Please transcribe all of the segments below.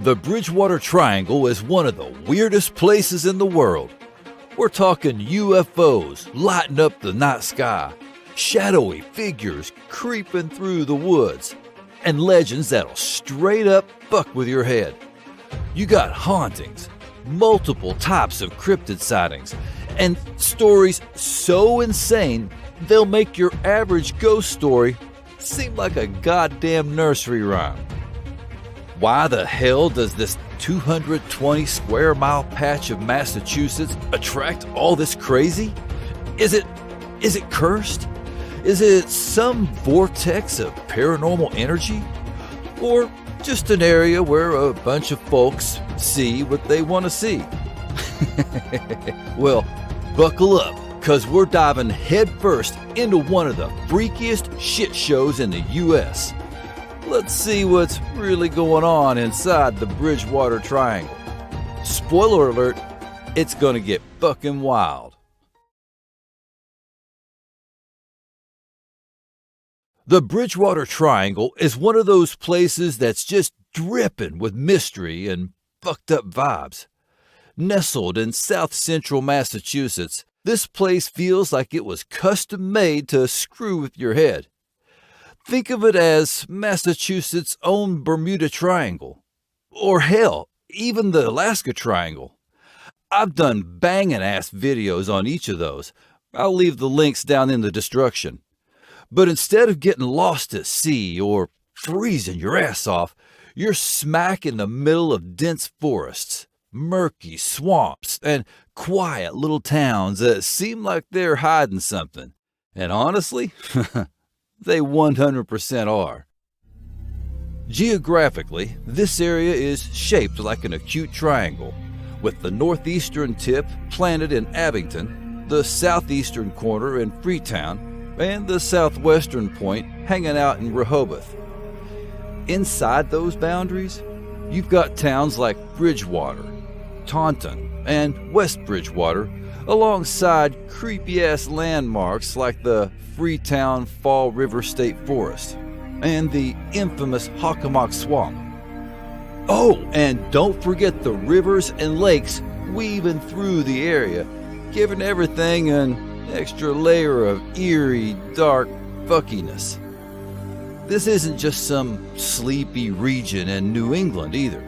The Bridgewater Triangle is one of the weirdest places in the world. We're talking UFOs lighting up the night sky, shadowy figures creeping through the woods, and legends that'll straight up fuck with your head. You got hauntings, multiple types of cryptid sightings, and stories so insane they'll make your average ghost story seem like a goddamn nursery rhyme. Why the hell does this 220 square mile patch of Massachusetts attract all this crazy? Is it cursed? Is it some vortex of paranormal energy? Or just an area where a bunch of folks see what they want to see? Well, buckle up, because we're diving headfirst into one of the freakiest shit shows in the U.S. Let's see what's really going on inside the Bridgewater Triangle. Spoiler alert, it's gonna get fucking wild. The Bridgewater Triangle is one of those places that's just dripping with mystery and fucked up vibes. Nestled in south central Massachusetts, this place feels like it was custom made to screw with your head. Think of it as Massachusetts' own Bermuda Triangle. Or hell, even the Alaska Triangle. I've done banging ass videos on each of those. I'll leave the links down in the description. But instead of getting lost at sea or freezing your ass off, you're smack in the middle of dense forests, murky swamps, and quiet little towns that seem like they're hiding something. And honestly, they 100% are. Geographically, this area is shaped like an acute triangle, with the northeastern tip planted in Abington, the southeastern corner in Freetown, and the southwestern point hanging out in Rehoboth. Inside those boundaries, you've got towns like Bridgewater, Taunton, and West Bridgewater, alongside creepy-ass landmarks like the Freetown Fall River State Forest and the infamous Hockomock Swamp. Oh, and don't forget the rivers and lakes weaving through the area, giving everything an extra layer of eerie, dark fuckiness. This isn't just some sleepy region in New England either.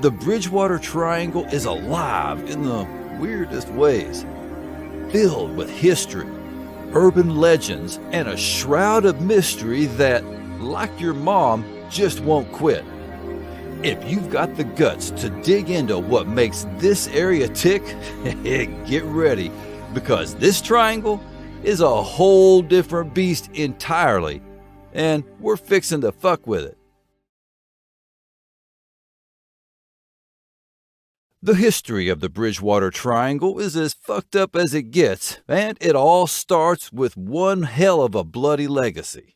The Bridgewater Triangle is alive in the weirdest ways, filled with history, urban legends, and a shroud of mystery that, like your mom, just won't quit. If you've got the guts to dig into what makes this area tick, get ready, because this triangle is a whole different beast entirely, and we're fixing to fuck with it. The history of the Bridgewater Triangle is as fucked up as it gets, and it all starts with one hell of a bloody legacy.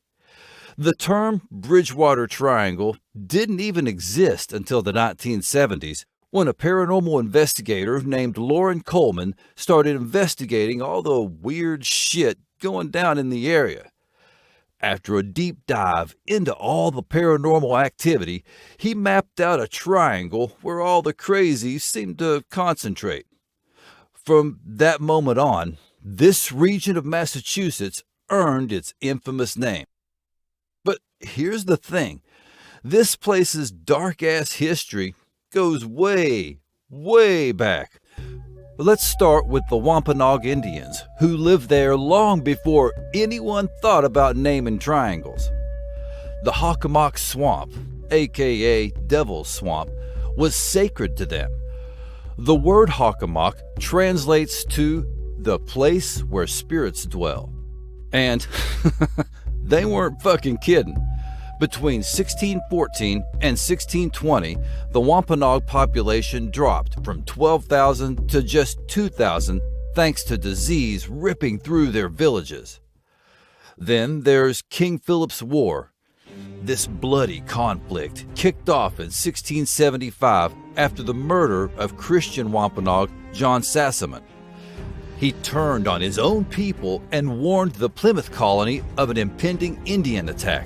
The term Bridgewater Triangle didn't even exist until the 1970s, when a paranormal investigator named Lauren Coleman started investigating all the weird shit going down in the area. After a deep dive into all the paranormal activity, he mapped out a triangle where all the crazies seemed to concentrate. From that moment on, this region of Massachusetts earned its infamous name. But here's the thing. This place's dark-ass history goes way, way back. Let's start with the Wampanoag Indians, who lived there long before anyone thought about naming triangles. The Hockomock Swamp, aka Devil's Swamp, was sacred to them. The word Hockomock translates to the place where spirits dwell. And they weren't fucking kidding. Between 1614 and 1620, the Wampanoag population dropped from 12,000 to just 2,000 thanks to disease ripping through their villages. Then there's King Philip's War. This bloody conflict kicked off in 1675 after the murder of Christian Wampanoag John Sassaman. He turned on his own people and warned the Plymouth colony of an impending Indian attack.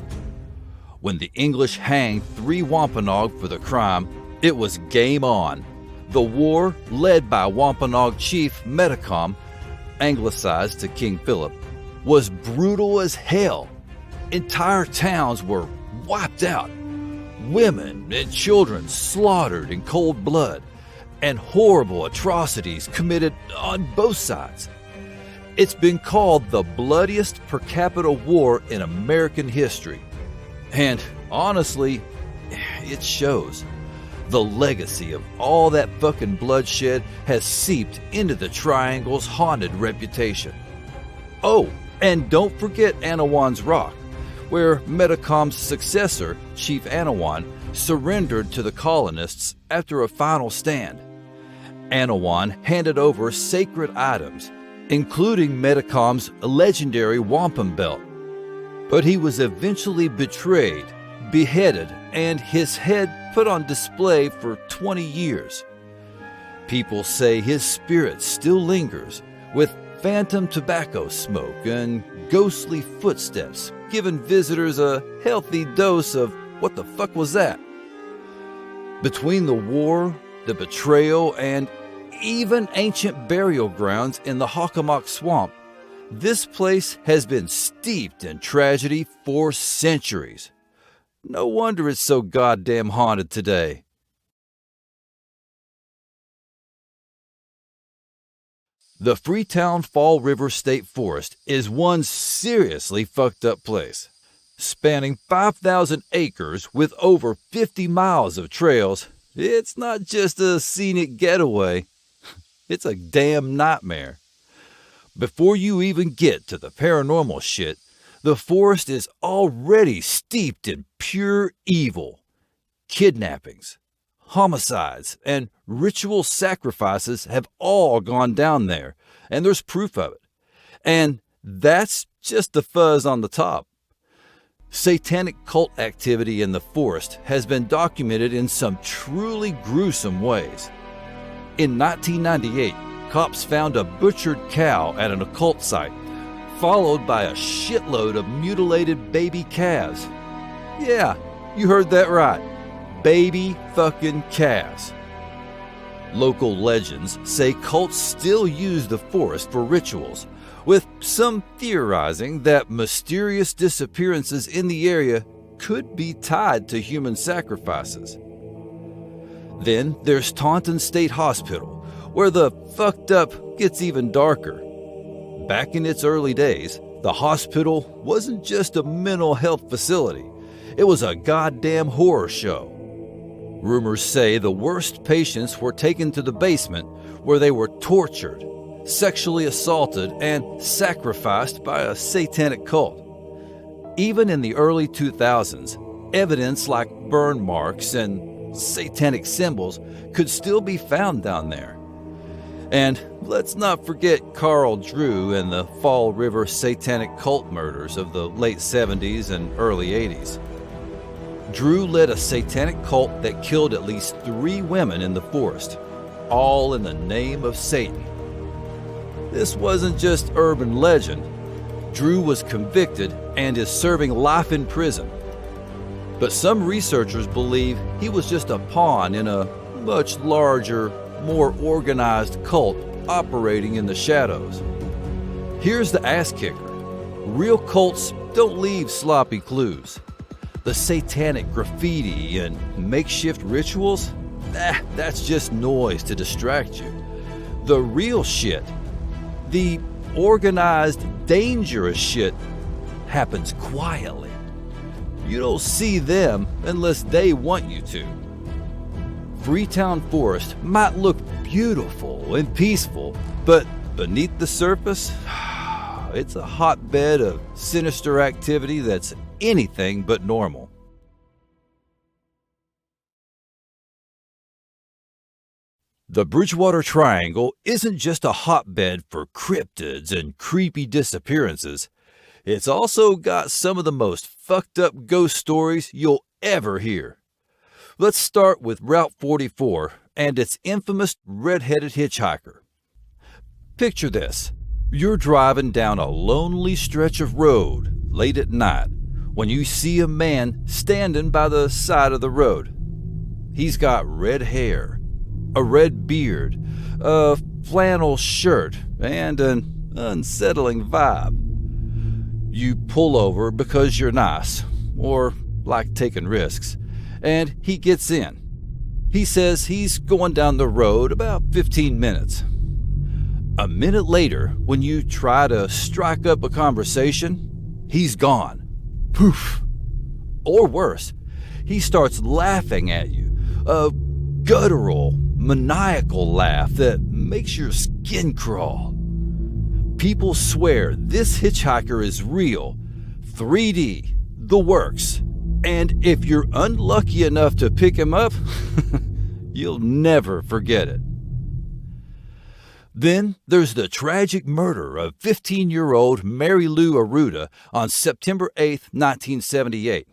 When the English hanged 3 Wampanoag for the crime, It was game on. The war, led by Wampanoag chief Metacom, anglicized to King Philip, was brutal as hell. Entire towns were wiped out. Women and children slaughtered in cold blood, and horrible atrocities committed on both sides. It's been called the bloodiest per capita war in American history. And honestly, it shows. The legacy of all that fucking bloodshed has seeped into the Triangle's haunted reputation. Oh, and don't forget Anawan's Rock, where Metacom's successor, Chief Anawan, surrendered to the colonists after a final stand. Anawan handed over sacred items, including Metacom's legendary wampum belt. But he was eventually betrayed, beheaded, and his head put on display for 20 years. People say his spirit still lingers, with phantom tobacco smoke and ghostly footsteps, giving visitors a healthy dose of what the fuck was that? Between the war, the betrayal, and even ancient burial grounds in the Hockomock Swamp, this place has been steeped in tragedy for centuries. No wonder it's so goddamn haunted today. The Freetown Fall River State Forest is one seriously fucked up place. Spanning 5,000 acres with over 50 miles of trails, it's not just a scenic getaway. It's a damn nightmare. Before you even get to the paranormal shit, the forest is already steeped in pure evil. Kidnappings, homicides, and ritual sacrifices have all gone down there, and there's proof of it. And that's just the fuzz on the top. Satanic cult activity in the forest has been documented in some truly gruesome ways. In 1998, cops found a butchered cow at an occult site, followed by a shitload of mutilated baby calves. Yeah, you heard that right. Baby fucking calves. Local legends say cults still use the forest for rituals, with some theorizing that mysterious disappearances in the area could be tied to human sacrifices. Then there's Taunton State Hospital, where the fucked up gets even darker. Back in its early days, the hospital wasn't just a mental health facility. It was a goddamn horror show. Rumors say the worst patients were taken to the basement where they were tortured, sexually assaulted, and sacrificed by a satanic cult. Even in the early 2000s, evidence like burn marks and satanic symbols could still be found down there. And let's not forget Carl Drew and the Fall River satanic cult murders of the late 70s and early 80s. Drew led a satanic cult that killed at least 3 women in the forest, all in the name of Satan. This wasn't just urban legend. Drew was convicted and is serving life in prison. But some researchers believe he was just a pawn in a much larger, more organized cult operating in the shadows. Here's the ass kicker. Real cults don't leave sloppy clues. The satanic graffiti and makeshift rituals, that's just noise to distract you. The real shit, the organized, dangerous shit, happens quietly. You don't see them unless they want you to. Freetown Forest might look beautiful and peaceful, but beneath the surface, it's a hotbed of sinister activity that's anything but normal. The Bridgewater Triangle isn't just a hotbed for cryptids and creepy disappearances. It's also got some of the most fucked up ghost stories you'll ever hear. Let's start with Route 44 and its infamous red-headed hitchhiker. Picture this. You're driving down a lonely stretch of road late at night when you see a man standing by the side of the road. He's got red hair, a red beard, a flannel shirt, and an unsettling vibe. You pull over because you're nice, or like taking risks, and he gets in. He says he's going down the road about 15 minutes. A minute later, when you try to strike up a conversation, he's gone. Poof. Or worse, he starts laughing at you, a guttural, maniacal laugh that makes your skin crawl. People swear this hitchhiker is real, 3D, the works, and if you're unlucky enough to pick him up, you'll never forget it. Then there's the tragic murder of 15-year-old Mary Lou Arruda on September 8, 1978.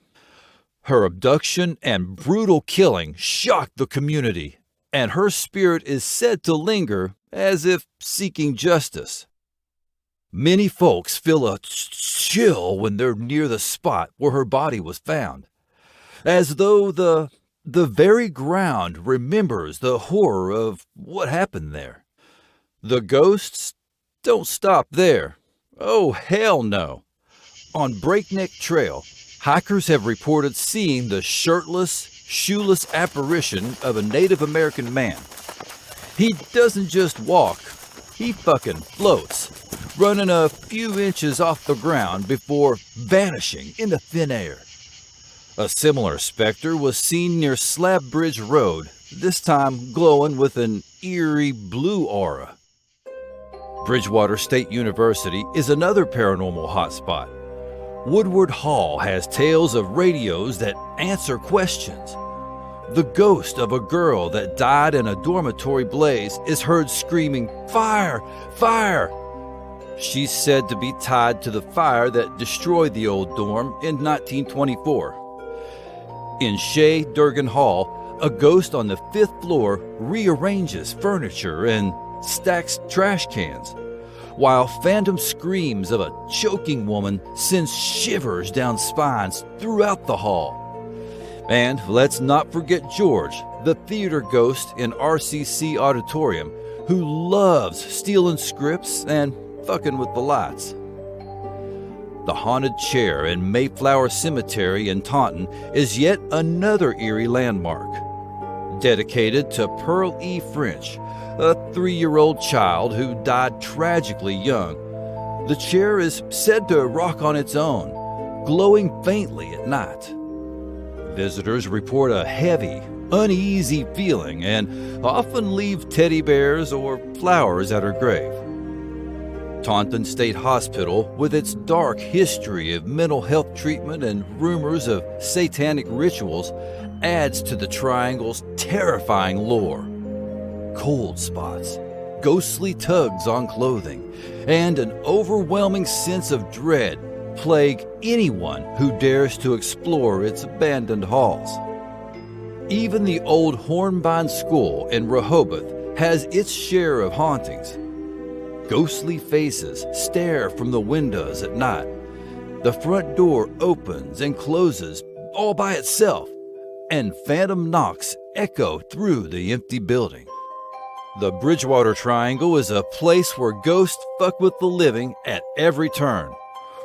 Her abduction and brutal killing shocked the community, and her spirit is said to linger as if seeking justice. Many folks feel a chill when they're near the spot where her body was found, as though the very ground remembers the horror of what happened there. The ghosts don't stop there. Oh, hell no. On Breakneck Trail, hikers have reported seeing the shirtless, shoeless apparition of a Native American man. He doesn't just walk, he fucking floats, running a few inches off the ground before vanishing into thin air. A similar specter was seen near Slab Bridge Road, this time glowing with an eerie blue aura. Bridgewater State University is another paranormal hotspot. Woodward Hall has tales of radios that answer questions. The ghost of a girl that died in a dormitory blaze is heard screaming, "Fire! Fire!" She's said to be tied to the fire that destroyed the old dorm in 1924. In Shea Durgan Hall, a ghost on the 5th floor rearranges furniture and stacks trash cans, while phantom screams of a choking woman sends shivers down spines throughout the hall. And let's not forget George, the theater ghost in RCC Auditorium, who loves stealing scripts and fucking with the lights. The haunted chair in Mayflower Cemetery in Taunton is yet another eerie landmark. Dedicated to Pearl E. French, a 3-year-old child who died tragically young. The chair is said to rock on its own, glowing faintly at night. Visitors report a heavy, uneasy feeling and often leave teddy bears or flowers at her grave. Taunton State Hospital, with its dark history of mental health treatment and rumors of satanic rituals, adds to the triangle's terrifying lore. Cold spots, ghostly tugs on clothing, and an overwhelming sense of dread plague anyone who dares to explore its abandoned halls. Even the old Hornbein School in Rehoboth has its share of hauntings. Ghostly faces stare from the windows at night. The front door opens and closes all by itself, and phantom knocks echo through the empty building. The Bridgewater Triangle is a place where ghosts fuck with the living at every turn.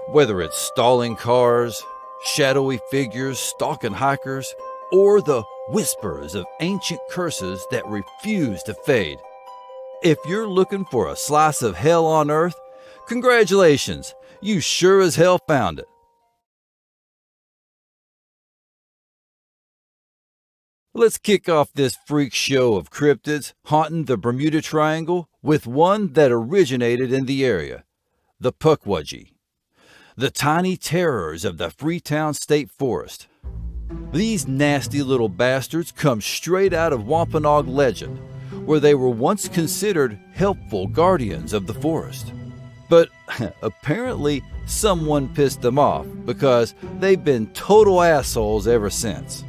Whether it's stalling cars, shadowy figures stalking hikers, or the whispers of ancient curses that refuse to fade. If you're looking for a slice of hell on earth, congratulations, you sure as hell found it. Let's kick off this freak show of cryptids haunting the Bermuda Triangle with one that originated in the area, the Pukwudgie, the tiny terrors of the Freetown State Forest. These nasty little bastards come straight out of Wampanoag legend, where they were once considered helpful guardians of the forest. But apparently someone pissed them off because they've been total assholes ever since.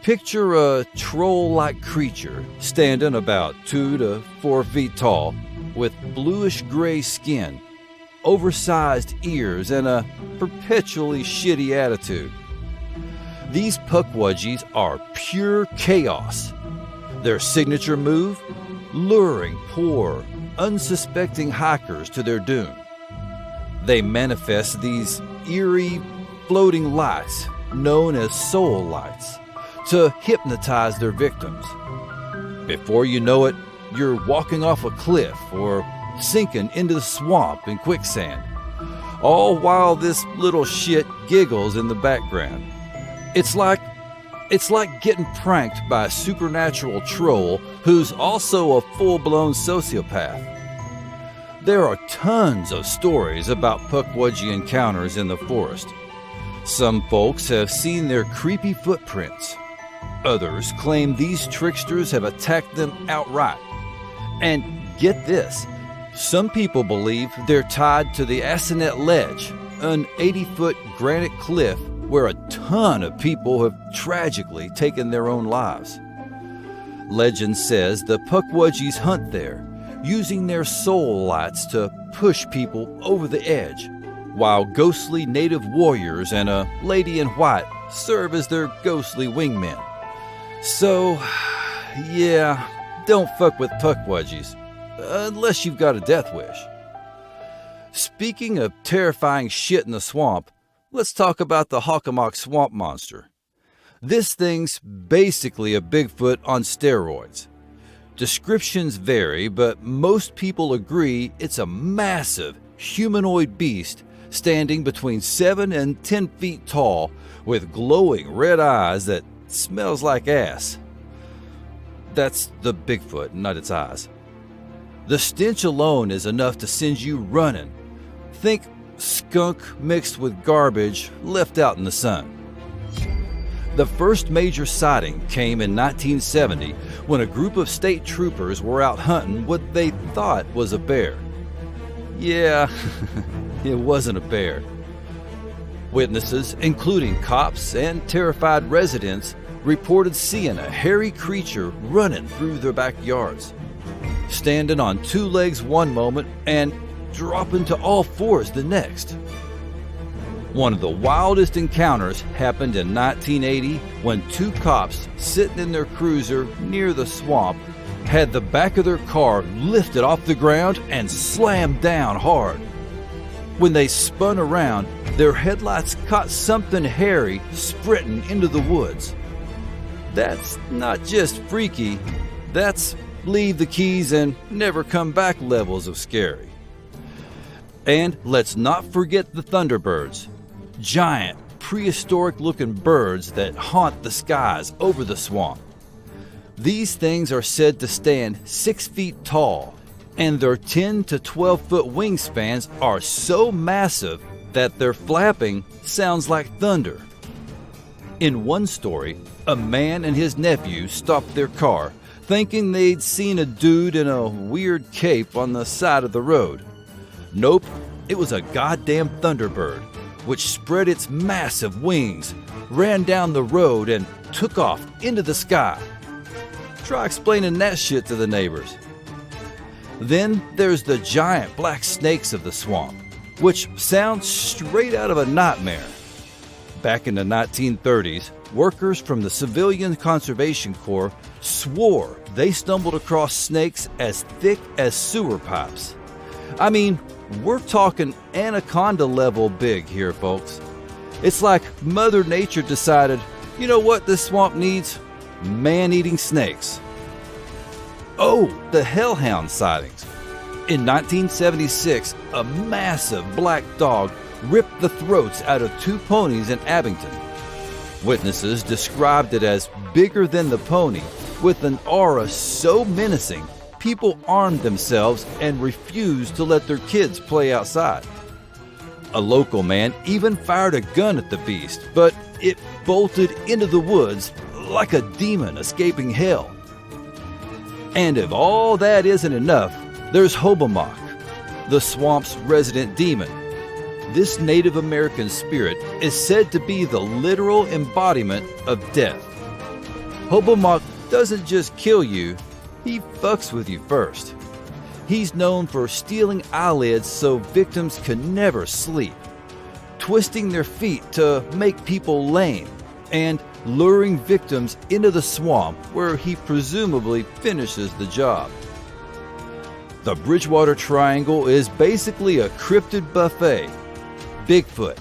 Picture a troll-like creature standing about 2 to 4 feet tall with bluish-gray skin, oversized ears, and a perpetually shitty attitude. These pukwudgies are pure chaos. Their signature move? Luring poor, unsuspecting hikers to their doom. They manifest these eerie, floating lights, known as soul lights, to hypnotize their victims. Before you know it, you're walking off a cliff or sinking into the swamp in quicksand, all while this little shit giggles in the background. It's like getting pranked by a supernatural troll who's also a full-blown sociopath. There are tons of stories about pukwudgie encounters in the forest. Some folks have seen their creepy footprints. Others claim these tricksters have attacked them outright. And get this, some people believe they're tied to the Assinet Ledge, an 80-foot granite cliff where a ton of people have tragically taken their own lives. Legend says the pukwudgies hunt there, using their soul lights to push people over the edge, while ghostly native warriors and a lady in white serve as their ghostly wingmen. So, yeah, don't fuck with pukwudgies, unless you've got a death wish. Speaking of terrifying shit in the swamp, let's talk about the Hockomock swamp monster. This thing's basically a Bigfoot on steroids. Descriptions vary, but most people agree it's a massive humanoid beast standing between 7 and 10 feet tall with glowing red eyes that smells like ass. That's the Bigfoot, not its eyes. The stench alone is enough to send you running. Think skunk mixed with garbage left out in the sun. The first major sighting came in 1970 when a group of state troopers were out hunting what they thought was a bear. Yeah, it wasn't a bear. Witnesses, including cops and terrified residents, reported seeing a hairy creature running through their backyards, standing on two legs one moment and dropping to all fours the next. One of the wildest encounters happened in 1980 when two cops sitting in their cruiser near the swamp had the back of their car lifted off the ground and slammed down hard. When they spun around, their headlights caught something hairy sprinting into the woods. That's not just freaky, that's leave the keys and never come back levels of scary. And let's not forget the Thunderbirds. Giant, prehistoric-looking birds that haunt the skies over the swamp. These things are said to stand 6 feet tall, and their 10 to 12-foot wingspans are so massive that their flapping sounds like thunder. In one story, a man and his nephew stopped their car, thinking they'd seen a dude in a weird cape on the side of the road. Nope, it was a goddamn Thunderbird, which spread its massive wings, ran down the road, and took off into the sky. Try explaining that shit to the neighbors. Then there's the giant black snakes of the swamp, which sounds straight out of a nightmare. Back in the 1930s, workers from the Civilian Conservation Corps swore they stumbled across snakes as thick as sewer pipes. I mean, we're talking anaconda level big here, folks. It's like Mother Nature decided, you know what this swamp needs? Man-eating snakes. Oh, the hellhound sightings. In 1976, a massive black dog ripped the throats out of two ponies in Abington. Witnesses described it as bigger than the pony, with an aura so menacing people armed themselves and refused to let their kids play outside. A local man even fired a gun at the beast, but it bolted into the woods like a demon escaping hell. And if all that isn't enough, there's Hobomok, the swamp's resident demon. This Native American spirit is said to be the literal embodiment of death. Hobomok doesn't just kill you, he fucks with you first. He's known for stealing eyelids so victims can never sleep, twisting their feet to make people lame, and luring victims into the swamp where he presumably finishes the job. The Bridgewater Triangle is basically a cryptid buffet. Bigfoot,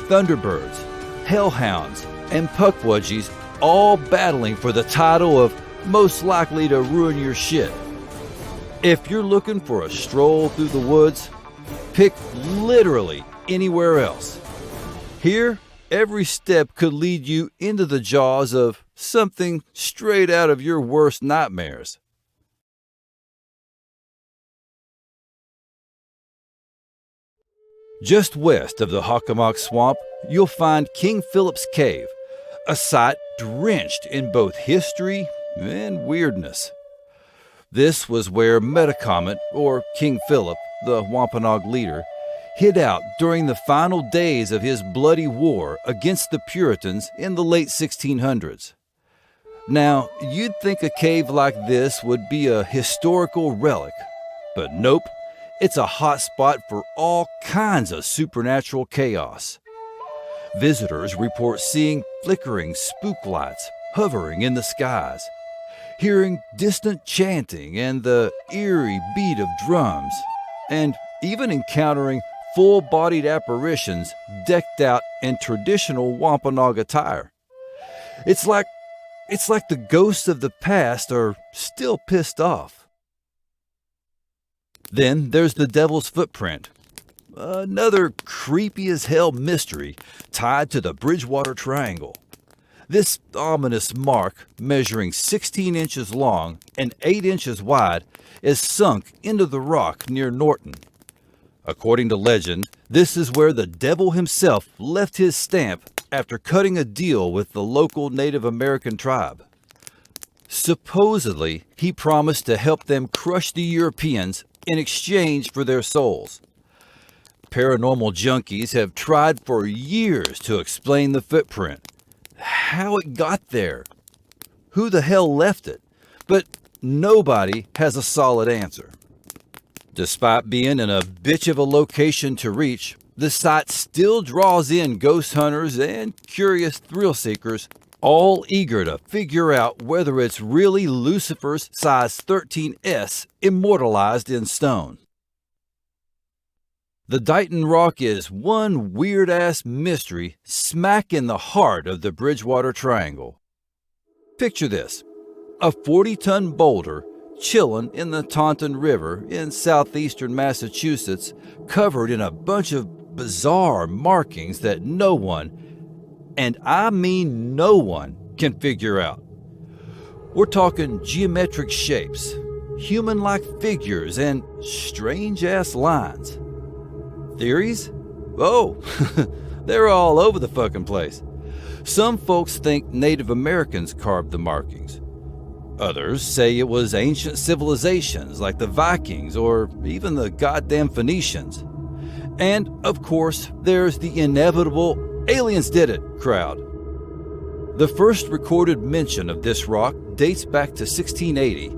Thunderbirds, Hellhounds, and Puckwudgies all battling for the title of most likely to ruin your shit. If you're looking for a stroll through the woods, pick literally anywhere else. Here, every step could lead you into the jaws of something straight out of your worst nightmares. Just west of the Hockomock Swamp, you'll find King Philip's Cave, a site drenched in both history and weirdness. This was where Metacomet, or King Philip, the Wampanoag leader, hid out during the final days of his bloody war against the Puritans in the late 1600s. Now, you'd think a cave like this would be a historical relic, but nope, it's a hotspot for all kinds of supernatural chaos. Visitors report seeing flickering spook lights hovering in the skies, hearing distant chanting and the eerie beat of drums, and even encountering full-bodied apparitions decked out in traditional Wampanoag attire. It's like the ghosts of the past are still pissed off. Then there's the Devil's Footprint, another creepy-as-hell mystery tied to the Bridgewater Triangle. This ominous mark, measuring 16 inches long and 8 inches wide, is sunk into the rock near Norton. According to legend, this is where the devil himself left his stamp after cutting a deal with the local Native American tribe. Supposedly, he promised to help them crush the Europeans in exchange for their souls. Paranormal junkies have tried for years to explain the footprint, how it got there, who the hell left it, but nobody has a solid answer. Despite being in a bitch of a location to reach, the site still draws in ghost hunters and curious thrill seekers, all eager to figure out whether it's really Lucifer's size 13S immortalized in stone. The Dighton Rock is one weird-ass mystery smack in the heart of the Bridgewater Triangle. Picture this, a 40-ton boulder chilling in the Taunton River in southeastern Massachusetts, covered in a bunch of bizarre markings that no one, and I mean no one, can figure out. We're talking geometric shapes, human-like figures, and strange-ass lines. Theories? Oh, they're all over the fucking place. Some folks think Native Americans carved the markings. Others say it was ancient civilizations like the Vikings or even the goddamn Phoenicians. And, of course, there's the inevitable aliens did it crowd. The first recorded mention of this rock dates back to 1680,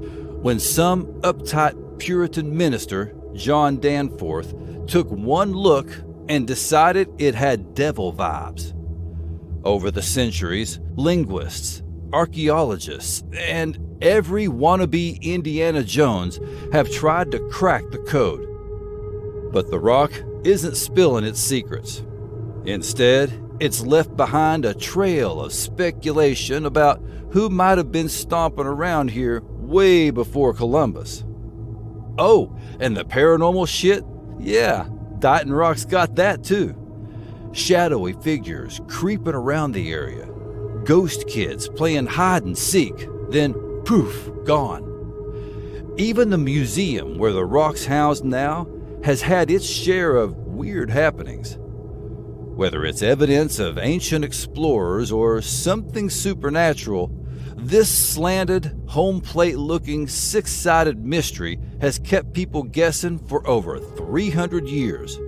when some uptight Puritan minister, John Danforth, took one look and decided it had devil vibes. Over the centuries, linguists, archaeologists, and every wannabe Indiana Jones have tried to crack the code. But the rock isn't spilling its secrets. Instead, it's left behind a trail of speculation about who might have been stomping around here way before Columbus. Oh, and the paranormal shit? Yeah, Dighton Rock's got that too. Shadowy figures creeping around the area. Ghost kids playing hide and seek, then poof, gone. Even the museum where the rock's housed now has had its share of weird happenings. Whether it's evidence of ancient explorers or something supernatural, this slanted, home plate-looking, six-sided mystery has kept people guessing for over 300 years.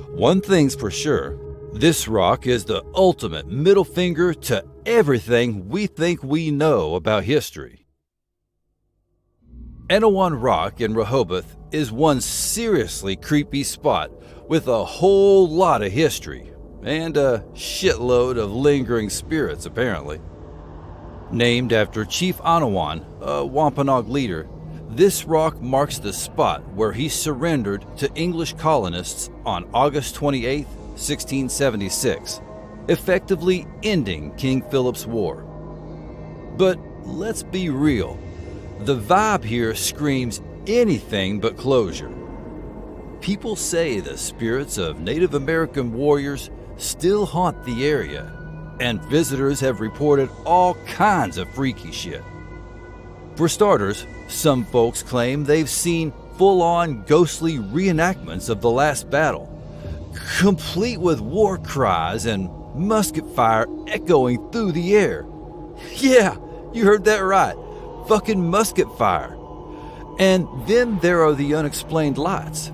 One thing's for sure, this rock is the ultimate middle finger to everything we think we know about history. Anawan Rock in Rehoboth is one seriously creepy spot with a whole lot of history, and a shitload of lingering spirits, apparently. Named after Chief Anawan, a Wampanoag leader, this rock marks the spot where he surrendered to English colonists on August 28, 1676, effectively ending King Philip's War. But let's be real, the vibe here screams anything but closure. People say the spirits of Native American warriors still haunt the area, and visitors have reported all kinds of freaky shit. For starters, some folks claim they've seen full-on ghostly reenactments of the last battle, complete with war cries and musket fire echoing through the air. Yeah, you heard that right. Fucking musket fire. And then there are the unexplained lights.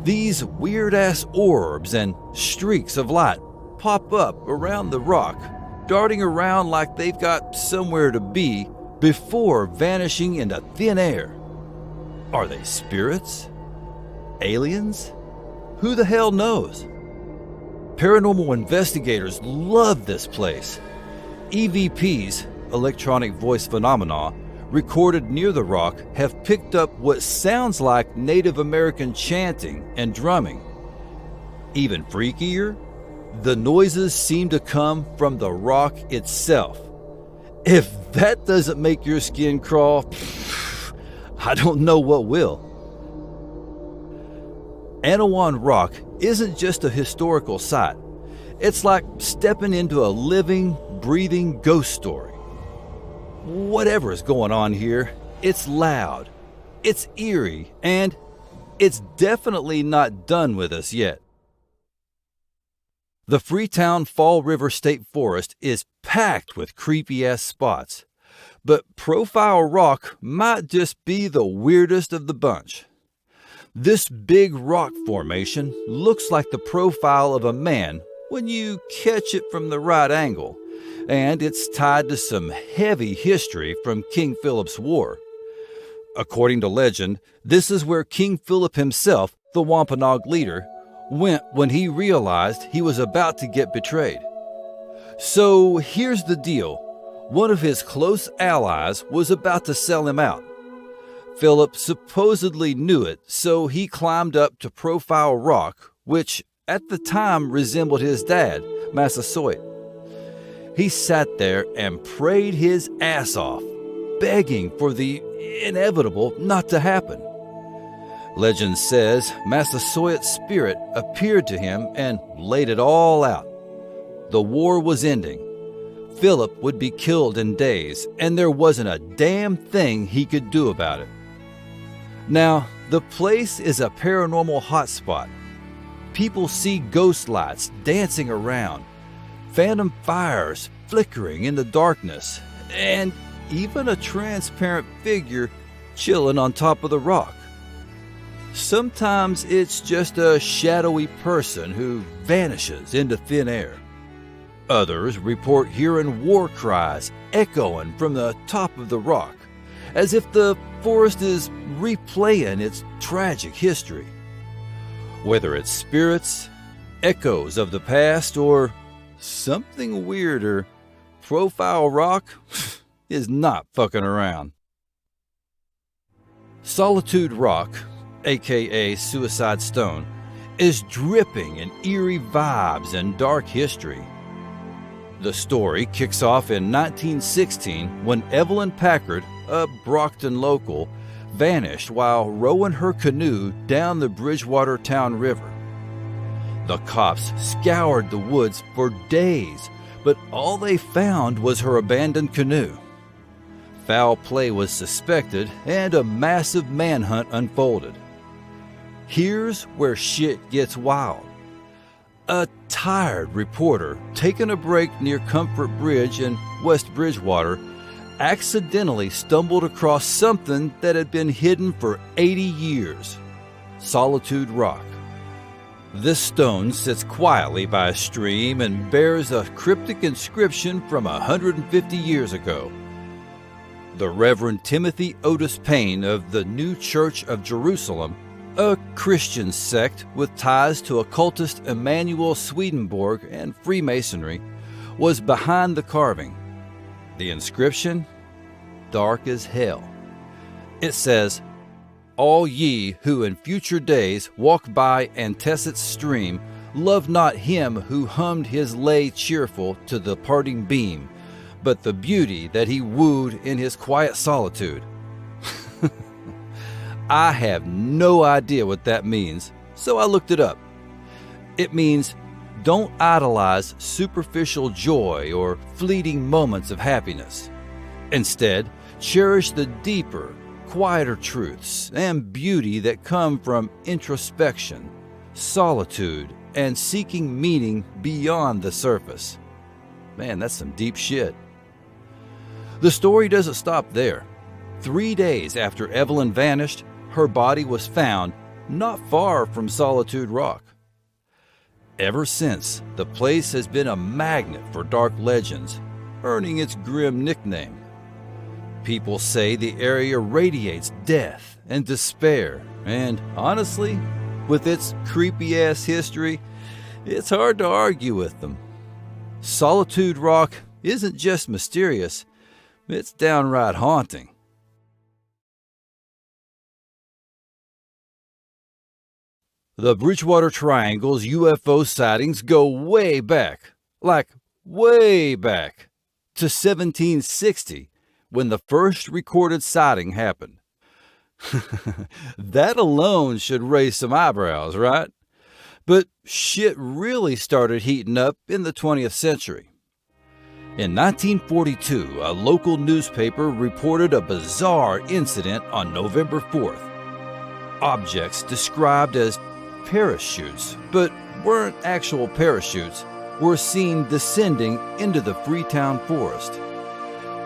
These weird-ass orbs and streaks of light pop up around the rock, darting around like they've got somewhere to be before vanishing into thin air. Are they spirits? Aliens? Who the hell knows? Paranormal investigators love this place. EVPs, electronic voice phenomena, recorded near the rock have picked up what sounds like Native American chanting and drumming. Even freakier, the noises seem to come from the rock itself. If that doesn't make your skin crawl, I don't know what will. Anawan Rock isn't just a historical site. It's like stepping into a living, breathing ghost story. Whatever is going on here, it's loud, it's eerie, and it's definitely not done with us yet. The Freetown Fall River State Forest is packed with creepy-ass spots, but Profile Rock might just be the weirdest of the bunch. This big rock formation looks like the profile of a man when you catch it from the right angle, and it's tied to some heavy history from King Philip's War. According to legend, this is where King Philip himself, the Wampanoag leader, went when he realized he was about to get betrayed. So here's the deal. One of his close allies was about to sell him out. Philip supposedly knew it, so he climbed up to Profile Rock, which at the time resembled his dad, Massasoit. He sat there and prayed his ass off, begging for the inevitable not to happen. Legend says Massasoit's spirit appeared to him and laid it all out. The war was ending. Philip would be killed in days, and there wasn't a damn thing he could do about it. Now, the place is a paranormal hotspot. People see ghost lights dancing around, phantom fires flickering in the darkness, and even a transparent figure chilling on top of the rock. Sometimes it's just a shadowy person who vanishes into thin air. Others report hearing war cries echoing from the top of the rock, as if the forest is replaying its tragic history. Whether it's spirits, echoes of the past, or something weirder, Profile Rock is not fucking around. Solitude Rock, aka Suicide Stone, is dripping in eerie vibes and dark history. The story kicks off in 1916 when Evelyn Packard, a Brockton local, vanished while rowing her canoe down the Bridgewater Town River. The cops scoured the woods for days, but all they found was her abandoned canoe. Foul play was suspected and a massive manhunt unfolded. Here's where shit gets wild. A tired reporter taking a break near Comfort Bridge in West Bridgewater accidentally stumbled across something that had been hidden for 80 years. Solitude Rock. This stone sits quietly by a stream and bears a cryptic inscription from 150 years ago. The Reverend Timothy Otis Payne of the New Church of Jerusalem A Christian sect with ties to occultist Emanuel Swedenborg and Freemasonry was behind the carving. The inscription? Dark as hell. It says, "All ye who in future days walk by Antecet's stream, love not him who hummed his lay cheerful to the parting beam, but the beauty that he wooed in his quiet solitude." I have no idea what that means, so I looked it up. It means don't idolize superficial joy or fleeting moments of happiness. Instead, cherish the deeper, quieter truths and beauty that come from introspection, solitude, and seeking meaning beyond the surface. Man, that's some deep shit. The story doesn't stop there. 3 days after Evelyn vanished, her body was found not far from Solitude Rock. Ever since, the place has been a magnet for dark legends, earning its grim nickname. People say the area radiates death and despair, and honestly, with its creepy-ass history, it's hard to argue with them. Solitude Rock isn't just mysterious, it's downright haunting. The Bridgewater Triangle's UFO sightings go way back, like way back, to 1760, when the first recorded sighting happened. That alone should raise some eyebrows, right? But shit really started heating up in the 20th century. In 1942, a local newspaper reported a bizarre incident on November 4th. Objects described as parachutes, but weren't actual parachutes, were seen descending into the Freetown forest.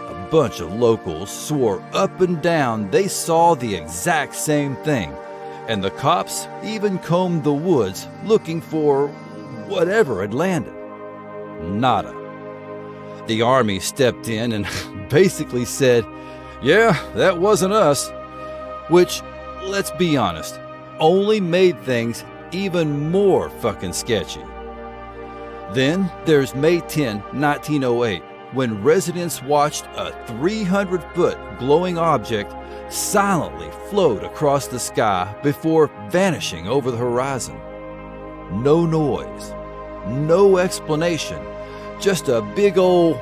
A bunch of locals swore up and down they saw the exact same thing, and the cops even combed the woods looking for whatever had landed. Nada. The army stepped in and basically said, "Yeah, that wasn't us," which, let's be honest, only made things even more fucking sketchy. Then there's May 10, 1908, when residents watched a 300-foot glowing object silently float across the sky before vanishing over the horizon. No noise, no explanation, just a big ol'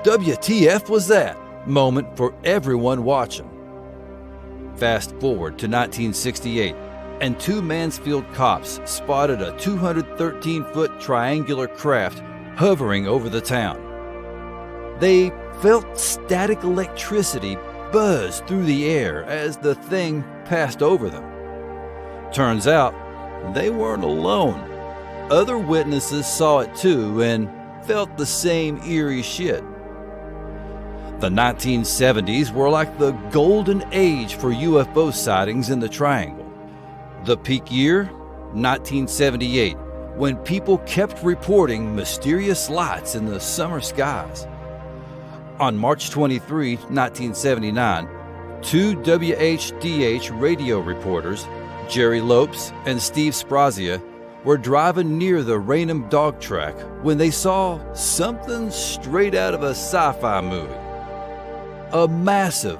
"WTF was that?" moment for everyone watching. Fast forward to 1968, and 2 Mansfield cops spotted a 213-foot triangular craft hovering over the town. They felt static electricity buzz through the air as the thing passed over them. Turns out, they weren't alone. Other witnesses saw it too and felt the same eerie shit. The 1970s were like the golden age for UFO sightings in the Triangle. The peak year, 1978, when people kept reporting mysterious lights in the summer skies. On March 23, 1979, 2 WHDH radio reporters, Jerry Lopes and Steve Sprazia, were driving near the Raynham dog track when they saw something straight out of a sci-fi movie. A massive,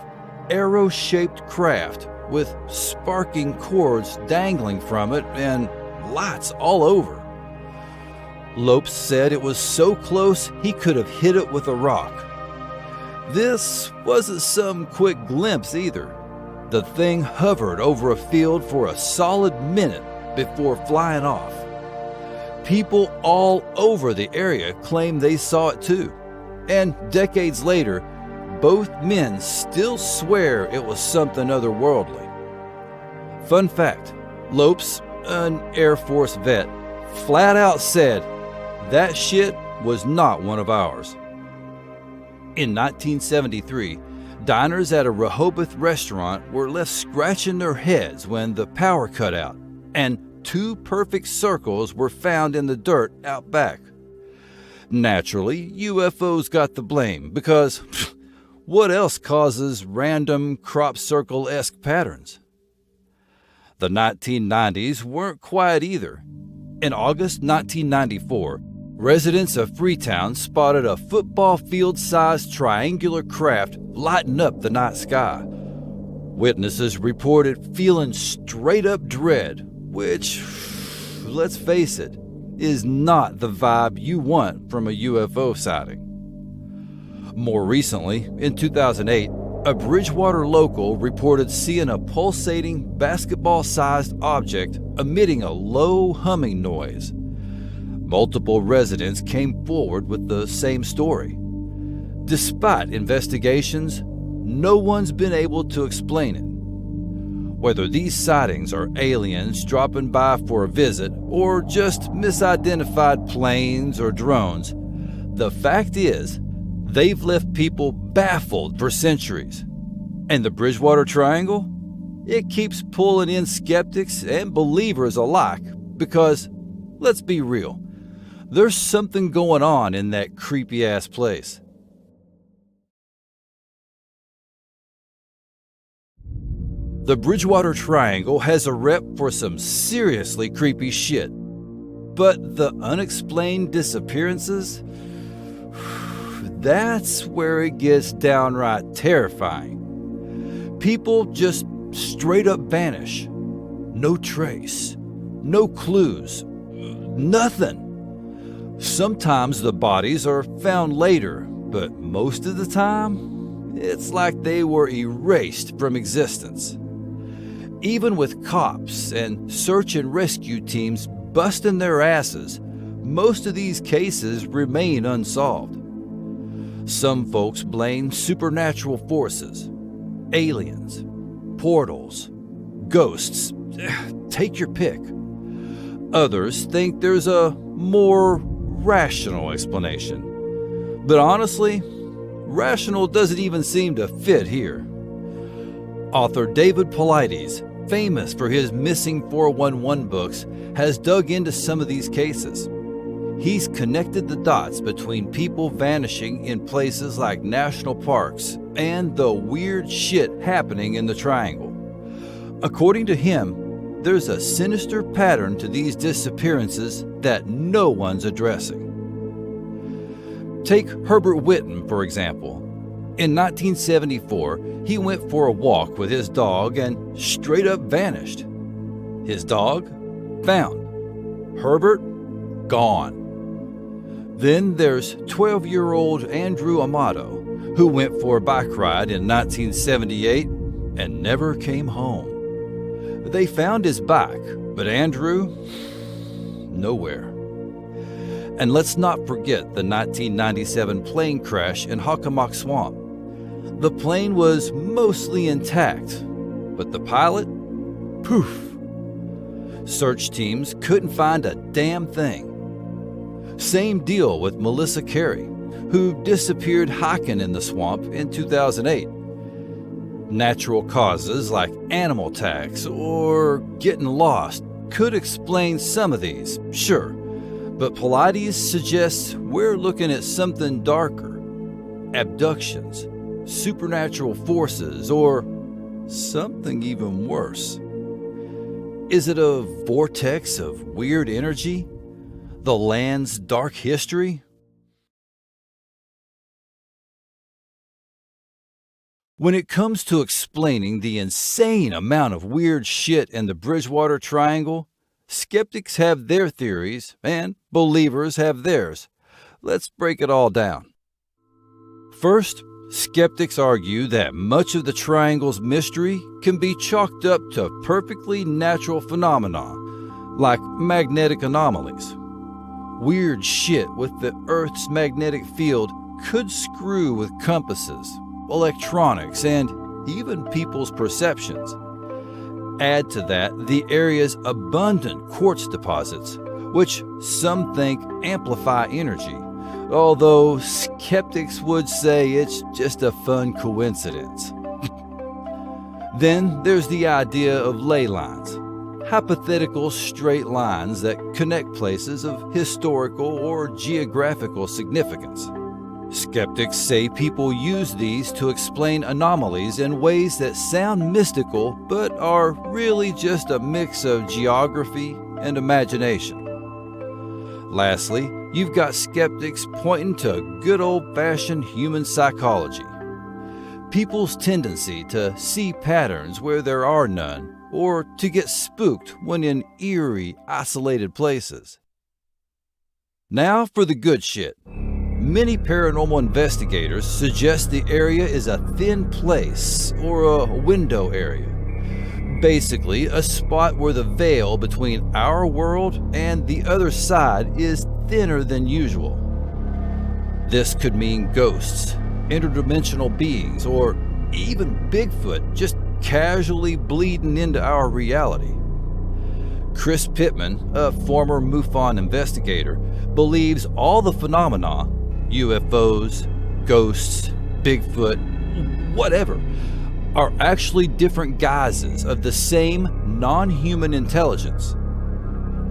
arrow-shaped craft with sparking cords dangling from it and lights all over. Lopes said it was so close he could have hit it with a rock. This wasn't some quick glimpse either. The thing hovered over a field for a solid minute before flying off. People all over the area claimed they saw it too, and decades later, both men still swear it was something otherworldly. Fun fact, Lopes, an Air Force vet, flat out said, "That shit was not one of ours." In 1973, diners at a Rehoboth restaurant were left scratching their heads when the power cut out, and 2 perfect circles were found in the dirt out back. Naturally, UFOs got the blame because what else causes random crop circle-esque patterns? The 1990s weren't quiet either. In August 1994, residents of Freetown spotted a football field-sized triangular craft lighting up the night sky. Witnesses reported feeling straight-up dread, which, let's face it, is not the vibe you want from a UFO sighting. More recently, in 2008, a Bridgewater local reported seeing a pulsating basketball-sized object emitting a low humming noise. Multiple residents came forward with the same story. Despite investigations, no one's been able to explain it. Whether these sightings are aliens dropping by for a visit or just misidentified planes or drones, the fact is, they've left people baffled for centuries. And the Bridgewater Triangle? It keeps pulling in skeptics and believers alike because, let's be real, there's something going on in that creepy-ass place. The Bridgewater Triangle has a rep for some seriously creepy shit. But the unexplained disappearances? That's where it gets downright terrifying. People just straight up vanish. No trace. No clues. Nothing. Sometimes the bodies are found later, but most of the time, it's like they were erased from existence. Even with cops and search and rescue teams busting their asses, most of these cases remain unsolved. Some folks blame supernatural forces, aliens, portals, ghosts, take your pick. Others think there's a more rational explanation. But honestly, rational doesn't even seem to fit here. Author David Paulides, famous for his Missing 411 books, has dug into some of these cases. He's connected the dots between people vanishing in places like national parks and the weird shit happening in the Triangle. According to him, there's a sinister pattern to these disappearances that no one's addressing. Take Herbert Whitten, for example. In 1974, he went for a walk with his dog and straight up vanished. His dog? Found. Herbert? Gone. Then there's 12-year-old Andrew Amato, who went for a bike ride in 1978 and never came home. They found his bike, but Andrew? Nowhere. And let's not forget the 1997 plane crash in Hockomock Swamp. The plane was mostly intact, but the pilot? Poof. Search teams couldn't find a damn thing. Same deal with Melissa Carey, who disappeared hiking in the swamp in 2008. Natural causes like animal attacks or getting lost could explain some of these, sure, but Paulides suggests we're looking at something darker. Abductions, supernatural forces, or something even worse. Is it a vortex of weird energy? The land's dark history? When it comes to explaining the insane amount of weird shit in the Bridgewater Triangle, skeptics have their theories and believers have theirs. Let's break it all down. First, skeptics argue that much of the triangle's mystery can be chalked up to perfectly natural phenomena, like magnetic anomalies. Weird shit with the Earth's magnetic field could screw with compasses, electronics, and even people's perceptions. Add to that the area's abundant quartz deposits, which some think amplify energy, although skeptics would say it's just a fun coincidence. Then there's the idea of ley lines, hypothetical straight lines that connect places of historical or geographical significance. Skeptics say people use these to explain anomalies in ways that sound mystical but are really just a mix of geography and imagination. Lastly, you've got skeptics pointing to good old-fashioned human psychology. People's tendency to see patterns where there are none, or to get spooked when in eerie, isolated places. Now for the good shit. Many paranormal investigators suggest the area is a thin place or a window area. Basically, a spot where the veil between our world and the other side is thinner than usual. This could mean ghosts, interdimensional beings, or even Bigfoot just casually bleeding into our reality. Chris Pittman, a former MUFON investigator, believes all the phenomena, UFOs, ghosts, Bigfoot, whatever, are actually different guises of the same non-human intelligence.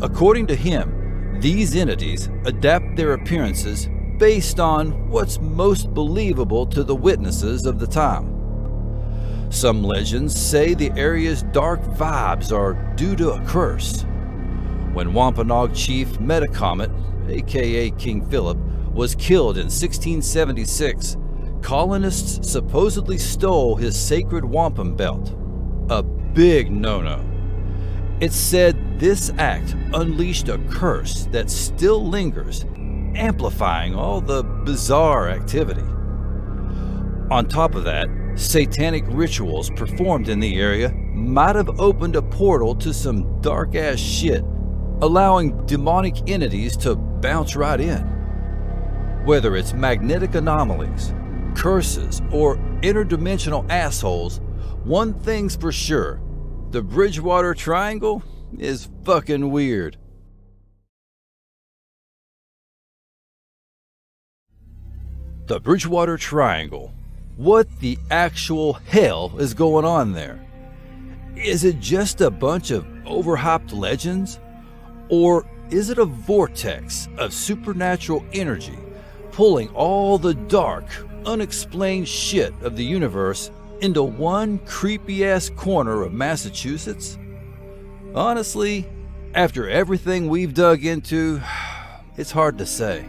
According to him, these entities adapt their appearances based on what's most believable to the witnesses of the time. Some legends say the area's dark vibes are due to a curse. When Wampanoag chief Metacomet, aka King Philip, was killed in 1676, colonists supposedly stole his sacred wampum belt. A big no-no. It's said this act unleashed a curse that still lingers, amplifying all the bizarre activity. On top of that, satanic rituals performed in the area might have opened a portal to some dark-ass shit, allowing demonic entities to bounce right in. Whether it's magnetic anomalies, curses, or interdimensional assholes, one thing's for sure: the Bridgewater Triangle is fucking weird. The Bridgewater Triangle. What the actual hell is going on there? Is it just a bunch of overhyped legends? Or is it a vortex of supernatural energy pulling all the dark, unexplained shit of the universe into one creepy-ass corner of Massachusetts? Honestly, after everything we've dug into, it's hard to say.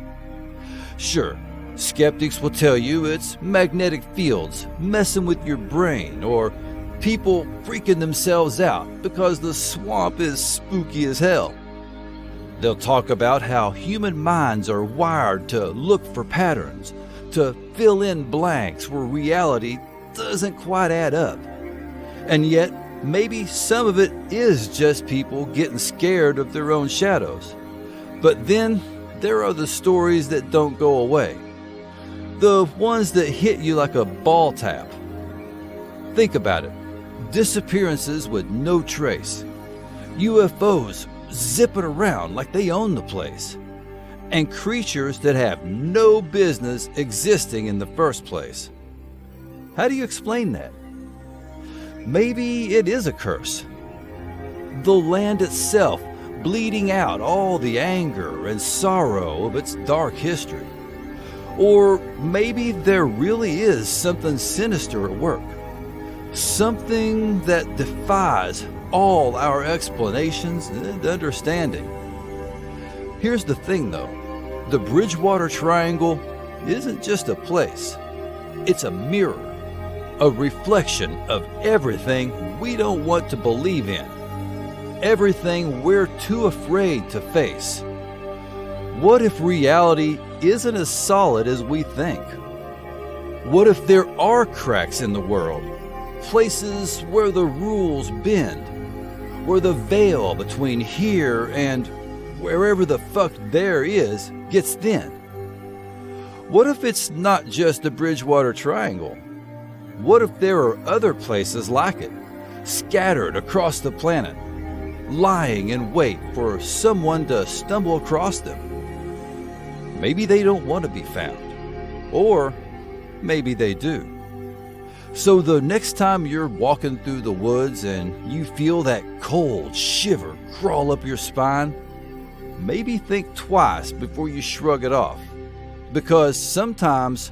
Sure, skeptics will tell you it's magnetic fields messing with your brain, or people freaking themselves out because the swamp is spooky as hell. They'll talk about how human minds are wired to look for patterns, to fill in blanks where reality doesn't quite add up. And yet, maybe some of it is just people getting scared of their own shadows. But then there are the stories that don't go away. The ones that hit you like a ball tap. Think about it. Disappearances with no trace. UFOs zipping around like they own the place. And creatures that have no business existing in the first place. How do you explain that? Maybe it is a curse. The land itself bleeding out all the anger and sorrow of its dark history. Or maybe there really is something sinister at work. Something that defies all our explanations and understanding. Here's the thing though, the Bridgewater Triangle isn't just a place. It's a mirror, a reflection of everything we don't want to believe in, everything we're too afraid to face. What if reality isn't as solid as we think? What if there are cracks in the world, places where the rules bend, where the veil between here and wherever the fuck there is gets thin? What if it's not just the Bridgewater Triangle? What if there are other places like it, scattered across the planet, lying in wait for someone to stumble across them? Maybe they don't want to be found, or maybe they do. So the next time you're walking through the woods and you feel that cold shiver crawl up your spine, maybe think twice before you shrug it off. because sometimes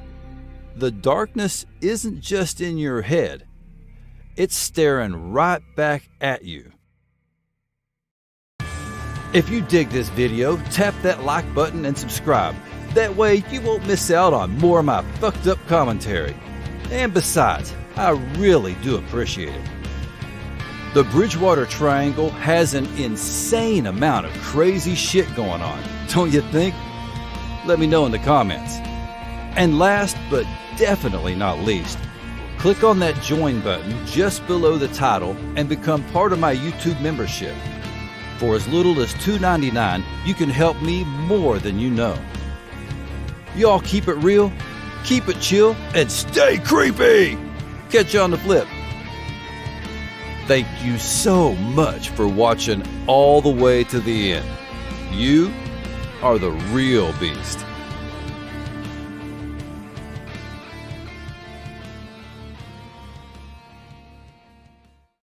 the darkness isn't just in your head, it's staring right back at you. If you dig this video, tap that like button and subscribe. That way you won't miss out on more of my fucked up commentary. And besides, I really do appreciate it. The Bridgewater Triangle has an insane amount of crazy shit going on, don't you think? Let me know in the comments. And last but definitely not least, click on that join button just below the title and become part of my YouTube membership. For as little as $2.99, you can help me more than you know. Y'all keep it real, keep it chill, and stay creepy! Catch you on the flip. Thank you so much for watching all the way to the end. You are the real beast.